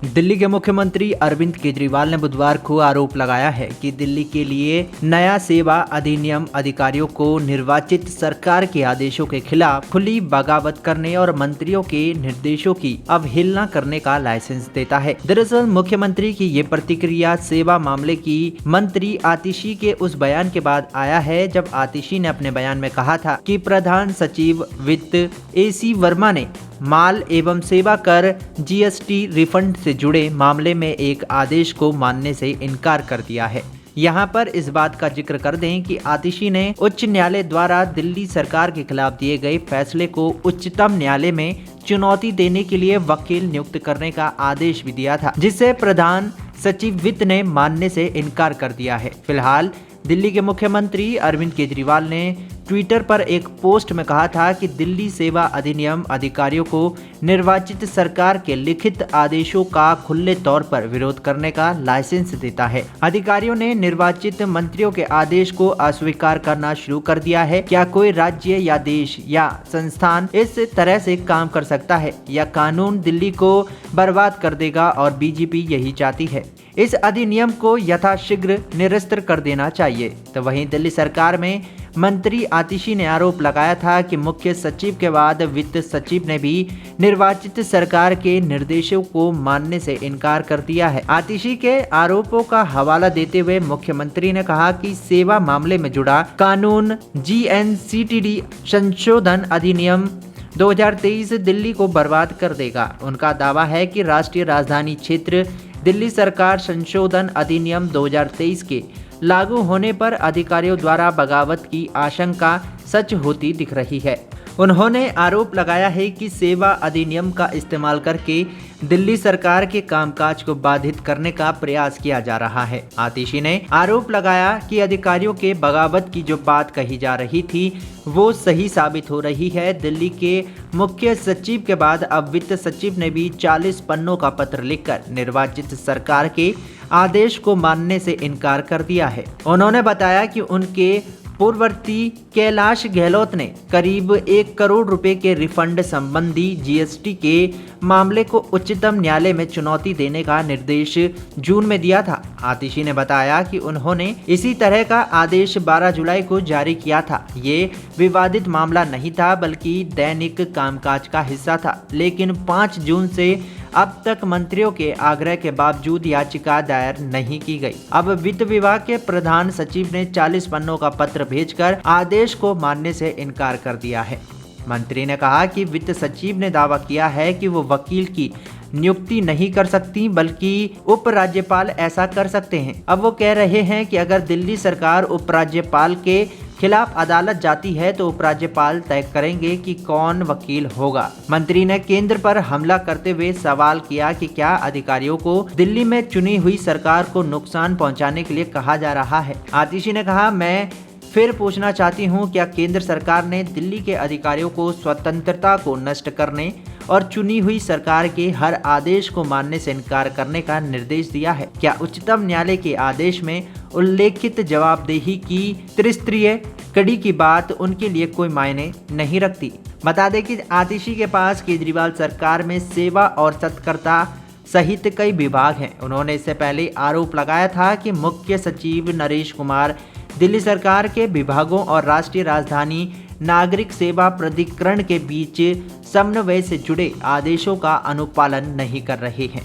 दिल्ली के मुख्यमंत्री अरविंद केजरीवाल ने बुधवार को आरोप लगाया है कि दिल्ली के लिए नया सेवा अधिनियम अधिकारियों को निर्वाचित सरकार के आदेशों के खिलाफ खुली बगावत करने और मंत्रियों के निर्देशों की अवहेलना करने का लाइसेंस देता है। दरअसल मुख्यमंत्री की ये प्रतिक्रिया सेवा मामले की मंत्री आतिशी के उस बयान के बाद आया है जब आतिशी ने अपने बयान में कहा था कि प्रधान सचिव वित्त AC वर्मा ने माल एवं सेवा कर GST रिफंड से जुड़े मामले में एक आदेश को मानने से इनकार कर दिया है। यहाँ पर इस बात का जिक्र कर दें कि आतिशी ने उच्च न्यायालय द्वारा दिल्ली सरकार के खिलाफ दिए गए फैसले को उच्चतम न्यायालय में चुनौती देने के लिए वकील नियुक्त करने का आदेश भी दिया था, जिसे प्रधान सचिव वित्त ने मानने से इनकार कर दिया है। फिलहाल दिल्ली के मुख्यमंत्री अरविंद केजरीवाल ने ट्विटर पर एक पोस्ट में कहा था कि दिल्ली सेवा अधिनियम अधिकारियों को निर्वाचित सरकार के लिखित आदेशों का खुले तौर पर विरोध करने का लाइसेंस देता है। अधिकारियों ने निर्वाचित मंत्रियों के आदेश को अस्वीकार करना शुरू कर दिया है। क्या कोई राज्य या देश या संस्थान इस तरह से काम कर सकता है? यह कानून दिल्ली को बर्बाद कर देगा और BJP यही चाहती है। इस अधिनियम को यथाशीघ्र निरस्त कर देना चाहिए। तो वहीं दिल्ली सरकार में मंत्री आतिशी ने आरोप लगाया था कि मुख्य सचिव के बाद वित्त सचिव ने भी निर्वाचित सरकार के निर्देशों को मानने से इनकार कर दिया है। आतिशी के आरोपों का हवाला देते हुए मुख्यमंत्री ने कहा कि सेवा मामले में जुड़ा कानून GNCTD संशोधन अधिनियम 2023 दिल्ली को बर्बाद कर देगा। उनका दावा है कि राष्ट्रीय राजधानी क्षेत्र दिल्ली सरकार संशोधन अधिनियम 2023 के लागू होने पर अधिकारियों द्वारा बगावत की आशंका सच होती दिख रही है। उन्होंने आरोप लगाया है कि सेवा अधिनियम का इस्तेमाल करके दिल्ली सरकार के कामकाज को बाधित करने का प्रयास किया जा रहा है। आतिशी ने आरोप लगाया कि अधिकारियों के बगावत की जो बात कही जा रही थी वो सही साबित हो रही है। दिल्ली के मुख्य सचिव के बाद अब वित्त सचिव ने भी 40 पन्नों का पत्र लिखकर निर्वाचित सरकार के आदेश को मानने से इनकार कर दिया है। उन्होंने बताया कि उनके पूर्ववर्ती कैलाश गहलोत ने करीब 1 करोड़ रुपए के रिफंड संबंधी GST के मामले को उच्चतम न्यायालय में चुनौती देने का निर्देश जून में दिया था। आतिशी ने बताया कि उन्होंने इसी तरह का आदेश 12 जुलाई को जारी किया था। ये विवादित मामला नहीं था बल्कि दैनिक कामकाज का हिस्सा था, लेकिन 5 जून से अब तक मंत्रियों के आग्रह के बावजूद याचिका दायर नहीं की गई। अब वित्त विभाग के प्रधान सचिव ने 40 पन्नों का पत्र भेजकर आदेश को मानने से इनकार कर दिया है। मंत्री ने कहा कि वित्त सचिव ने दावा किया है कि वो वकील की नियुक्ति नहीं कर सकती बल्कि उपराज्यपाल ऐसा कर सकते हैं। अब वो कह रहे हैं कि अगर दिल्ली सरकार उपराज्यपाल के खिलाफ अदालत जाती है तो उपराज्यपाल तय करेंगे कि कौन वकील होगा। मंत्री ने केंद्र पर हमला करते हुए सवाल किया कि क्या अधिकारियों को दिल्ली में चुनी हुई सरकार को नुकसान पहुंचाने के लिए कहा जा रहा है। आतिशी ने कहा, मैं फिर पूछना चाहती हूं, क्या केंद्र सरकार ने दिल्ली के अधिकारियों को स्वतंत्रता को नष्ट करने और चुनी हुई सरकार के हर आदेश को मानने से इनकार करने का निर्देश दिया है? क्या उच्चतम न्यायालय के आदेश में उल्लेखित जवाबदेही की त्रिस्तरीय कड़ी की बात उनके लिए कोई मायने नहीं रखती? बता दें कि आतिशी के पास केजरीवाल सरकार में सेवा और सत्कर्ता सहित कई विभाग हैं। उन्होंने इससे पहले आरोप लगाया था कि मुख्य सचिव नरेश कुमार दिल्ली सरकार के विभागों और राष्ट्रीय राजधानी नागरिक सेवा प्राधिकरण के बीच समन्वय से जुड़े आदेशों का अनुपालन नहीं कर रहे हैं।